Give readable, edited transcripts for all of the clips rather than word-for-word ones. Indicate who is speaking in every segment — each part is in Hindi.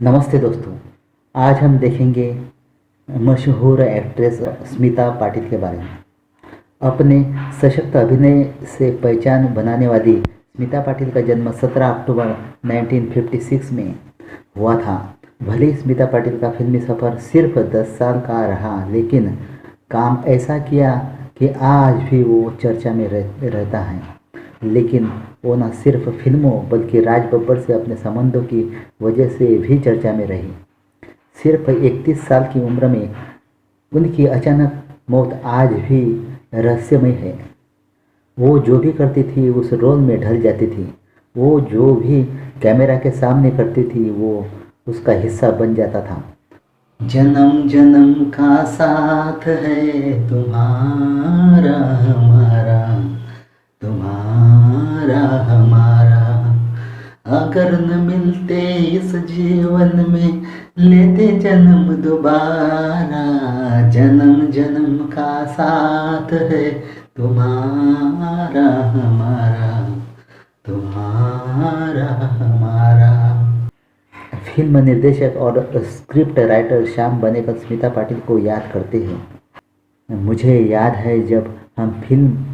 Speaker 1: नमस्ते दोस्तों। आज हम देखेंगे मशहूर एक्ट्रेस स्मिता पाटिल के बारे में। अपने सशक्त अभिनय से पहचान बनाने वाली स्मिता पाटिल का जन्म 17 अक्टूबर 1956 में हुआ था। भले ही स्मिता पाटिल का फिल्मी सफ़र सिर्फ 10 साल का रहा, लेकिन काम ऐसा किया कि आज भी वो चर्चा में रहता है। लेकिन वो न सिर्फ फिल्मों बल्कि राज बब्बर से अपने संबंधों की वजह से भी चर्चा में रही। सिर्फ 31 साल की उम्र में उनकी अचानक मौत आज भी रहस्यमय है। वो जो भी करती थी उस रोल में ढल जाती थी। वो जो भी कैमरा के सामने करती थी वो उसका हिस्सा बन जाता था। जन्म जन्म का साथ है तुम्हारा हमारा, तुम्हारा हमारा। अगर न मिलते इस जीवन में लेते जन्म दोबारा। जन्म जन्म का साथ है तुम्हारा हमारा, तुम्हारा हमारा। फिल्म निर्देशक और स्क्रिप्ट राइटर श्याम बेनेगल स्मिता पाटिल को याद करते हैं। मुझे याद है जब हम फिल्म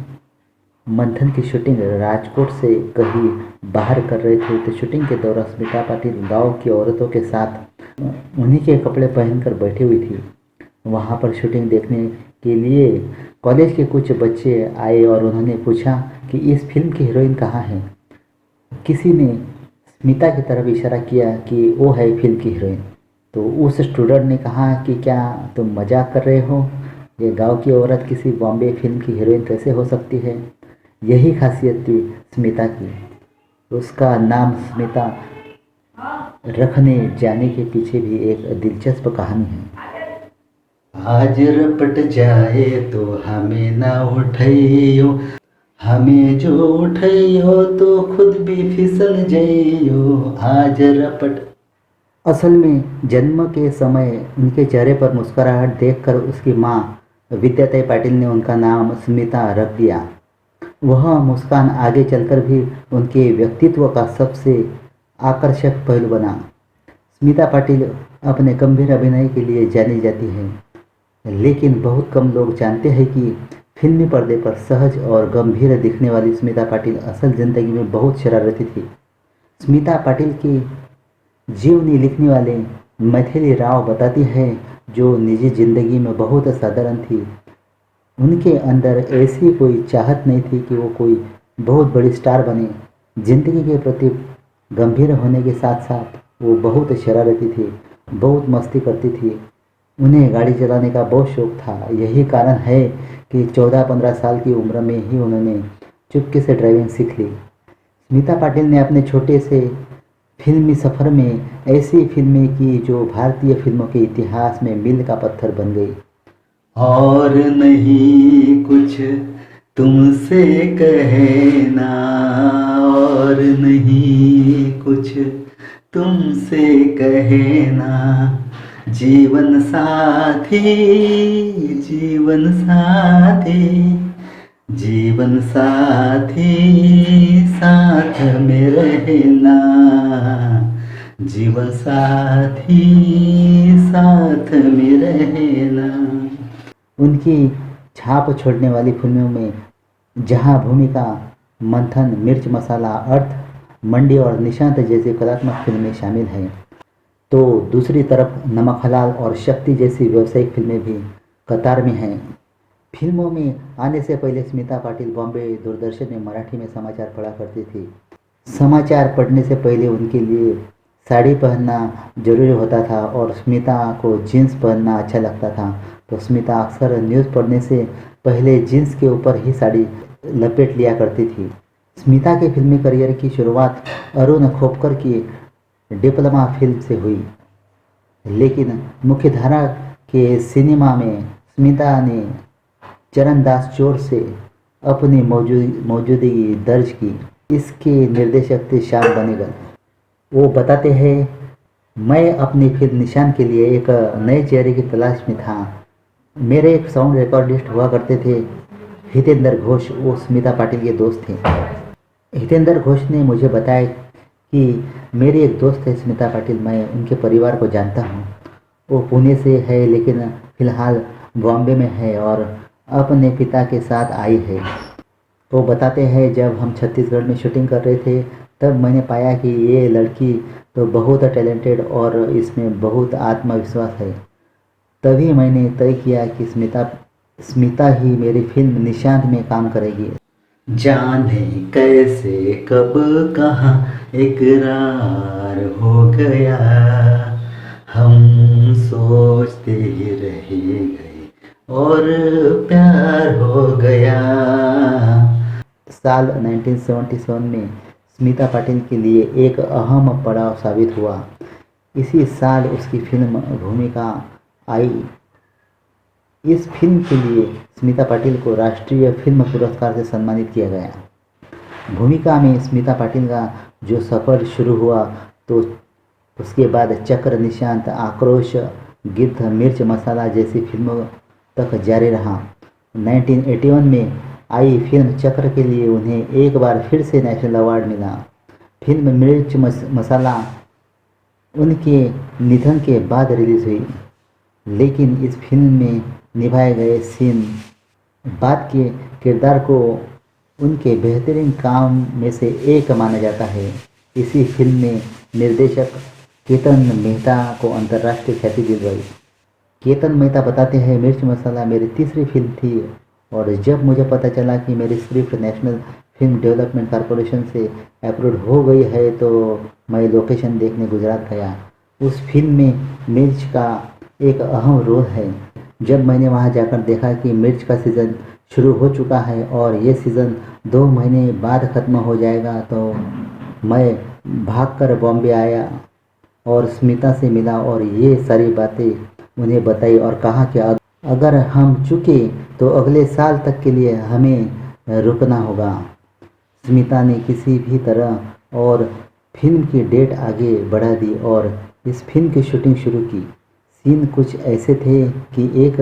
Speaker 1: मंथन की शूटिंग राजकोट से कहीं बाहर कर रहे थे, तो शूटिंग के दौरान स्मिता पाटिल गांव की औरतों के साथ उन्हीं के कपड़े पहनकर बैठी हुई थी। वहां पर शूटिंग देखने के लिए कॉलेज के कुछ बच्चे आए और उन्होंने पूछा कि इस फिल्म की हीरोइन कहाँ है। किसी ने स्मिता की तरफ इशारा किया कि वो है फिल्म की हीरोइन। तो उस स्टूडेंट ने कहा कि क्या तुम मजाक कर रहे हो? ये गांव की औरत किसी बॉम्बे फिल्म की हीरोइन कैसे हो सकती है? यही खासियत थी स्मिता की। उसका नाम स्मिता रखने जाने के पीछे भी एक दिलचस्प कहानी है। आज रपट जाए तो हमें ना उठाइयो, हमें जो उठाइयो तो खुद भी फिसल जाइयो। आज रपट। असल में जन्म के समय उनके चेहरे पर मुस्कुराहट देखकर उसकी माँ विद्याताई पाटिल ने उनका नाम स्मिता रख दिया। वह मुस्कान आगे चलकर भी उनके व्यक्तित्व का सबसे आकर्षक पहलू बना। स्मिता पाटिल अपने गंभीर अभिनय के लिए जानी जाती है, लेकिन बहुत कम लोग जानते हैं कि फिल्मी पर्दे पर सहज और गंभीर दिखने वाली स्मिता पाटिल असल जिंदगी में बहुत शरारती थी। स्मिता पाटिल की जीवनी लिखने वाले मैथिली राव बताती है, जो निजी जिंदगी में बहुत साधारण थी। उनके अंदर ऐसी कोई चाहत नहीं थी कि वो कोई बहुत बड़ी स्टार बने। जिंदगी के प्रति गंभीर होने के साथ साथ वो बहुत शरारती थी, बहुत मस्ती करती थी। उन्हें गाड़ी चलाने का बहुत शौक था। यही कारण है कि 14-15 साल की उम्र में ही उन्होंने चुपके से ड्राइविंग सीख ली। स्मिता पाटिल ने अपने छोटे से फिल्मी सफ़र में ऐसी फिल्में की जो भारतीय फिल्मों के इतिहास में मील का पत्थर बन गई। और नहीं कुछ तुमसे कहना, और नहीं कुछ तुमसे कहना। जीवन साथी, जीवन साथी, जीवन साथी, साथ में रहना। जीवन साथी, साथ में रहना। उनकी छाप छोड़ने वाली फिल्मों में जहां भूमिका, मंथन, मिर्च मसाला, अर्थ, मंडी और निशांत जैसी कलात्मक फिल्में शामिल हैं, तो दूसरी तरफ नमक हलाल और शक्ति जैसी व्यावसायिक फिल्में भी कतार में हैं। फिल्मों में आने से पहले स्मिता पाटिल बॉम्बे दूरदर्शन में मराठी में समाचार पढ़ा करती थी। समाचार पढ़ने से पहले उनके लिए साड़ी पहनना जरूरी होता था और स्मिता को जीन्स पहनना अच्छा लगता था। तो स्मिता अक्सर न्यूज़ पढ़ने से पहले जीन्स के ऊपर ही साड़ी लपेट लिया करती थी। स्मिता के फिल्मी करियर की शुरुआत अरुण खोपकर की डिप्लोमा फिल्म से हुई, लेकिन मुख्यधारा के सिनेमा में स्मिता ने चरणदास चोर से अपनी मौजूदगी दर्ज की। इसके निर्देशक थे श्याम बेनेगल। वो बताते हैं, मैं अपनी फिल्म निशान के लिए एक नए चेहरे की तलाश में था। मेरे एक साउंड रिकॉर्डिस्ट हुआ करते थे, हितेंद्र घोष। वो स्मिता पाटिल के दोस्त थे। हितेंद्र घोष ने मुझे बताया कि मेरी एक दोस्त है स्मिता पाटिल, मैं उनके परिवार को जानता हूँ। वो पुणे से है लेकिन फ़िलहाल बॉम्बे में है और अपने पिता के साथ आई है। वो बताते हैं जब हम छत्तीसगढ़ में शूटिंग कर रहे थे तब मैंने पाया कि ये लड़की तो बहुत टैलेंटेड और इसमें बहुत आत्मविश्वास है। तभी मैंने तय किया कि स्मिता ही मेरी फिल्म निशांत में काम करेगी। जाने कैसे कब कहाँ इकरार हो गया, हम सोचते ही रह गए और प्यार हो गया। साल 1977 में स्मिता पाटिल के लिए एक अहम पड़ाव साबित हुआ। इसी साल उसकी फिल्म भूमिका आई। इस फिल्म के लिए स्मिता पाटिल को राष्ट्रीय फिल्म पुरस्कार से सम्मानित किया गया। भूमिका में स्मिता पाटिल का जो सफ़र शुरू हुआ तो उसके बाद चक्र, निशांत, आक्रोश, गिद्ध, मिर्च मसाला जैसी फिल्मों तक जारी रहा। 1981 में आई फिल्म चक्र के लिए उन्हें एक बार फिर से नेशनल अवार्ड मिला। फिल्म मिर्च मसाला उनके निधन के बाद रिलीज हुई, लेकिन इस फिल्म में निभाए गए सीन बाद के किरदार को उनके बेहतरीन काम में से एक माना जाता है। इसी फिल्म में निर्देशक केतन मेहता को अंतर्राष्ट्रीय ख्याति दिलवाई। केतन मेहता बताते हैं, मिर्च मसाला मेरी तीसरी फिल्म थी और जब मुझे पता चला कि मेरी script national film development corporation से अप्रूव हो गई है तो मैं लोकेशन देखने गुजरात गया। उस फिल्म में मिर्च का एक अहम रोल है। जब मैंने वहां जाकर देखा कि मिर्च का सीज़न शुरू हो चुका है और ये सीज़न 2 महीने बाद ख़त्म हो जाएगा तो मैं भागकर बॉम्बे आया और स्मिता से मिला और ये सारी बातें उन्हें बताई और कहा कि अगर हम चुके तो अगले साल तक के लिए हमें रुकना होगा। स्मिता ने किसी भी तरह और फिल्म की डेट आगे बढ़ा दी और इस फिल्म की शूटिंग शुरू की। सीन कुछ ऐसे थे कि एक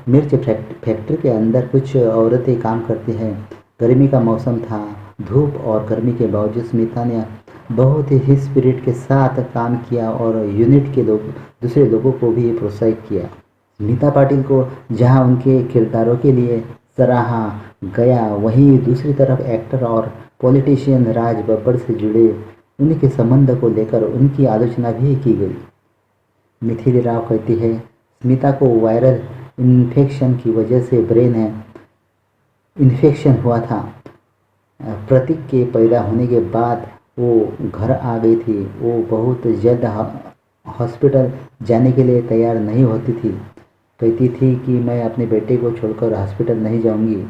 Speaker 1: मिर्च फैक्ट्री के अंदर कुछ औरतें काम करती हैं। गर्मी का मौसम था। धूप और गर्मी के बावजूद स्मिता ने बहुत ही स्पिरिट के साथ काम किया और यूनिट के दूसरे लोगों को भी प्रोत्साहित किया। स्मिता पाटिल को जहां उनके किरदारों के लिए सराहा गया, वहीं दूसरी तरफ एक्टर और पॉलिटिशियन राज बब्बर से जुड़े उनके संबंध को लेकर उनकी आलोचना भी की गई। मिथिली राव कहती है, स्मिता को वायरल इन्फेक्शन की वजह से ब्रेन इन्फेक्शन हुआ था। प्रतीक के पैदा होने के बाद वो घर आ गई थी। वो बहुत जल्द हॉस्पिटल जाने के लिए तैयार नहीं होती थी। कहती थी कि मैं अपने बेटे को छोड़कर हॉस्पिटल नहीं जाऊंगी।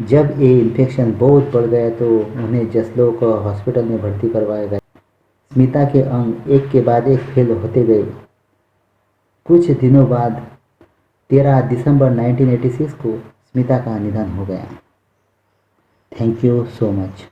Speaker 1: जब ये इन्फेक्शन बहुत बढ़ गया तो उन्हें जसलोक हॉस्पिटल में भर्ती करवाया गया। स्मिता के अंग एक के बाद एक फेल होते गए। कुछ दिनों बाद 13 दिसंबर 1986 को स्मिता का निधन हो गया। Thank you so much.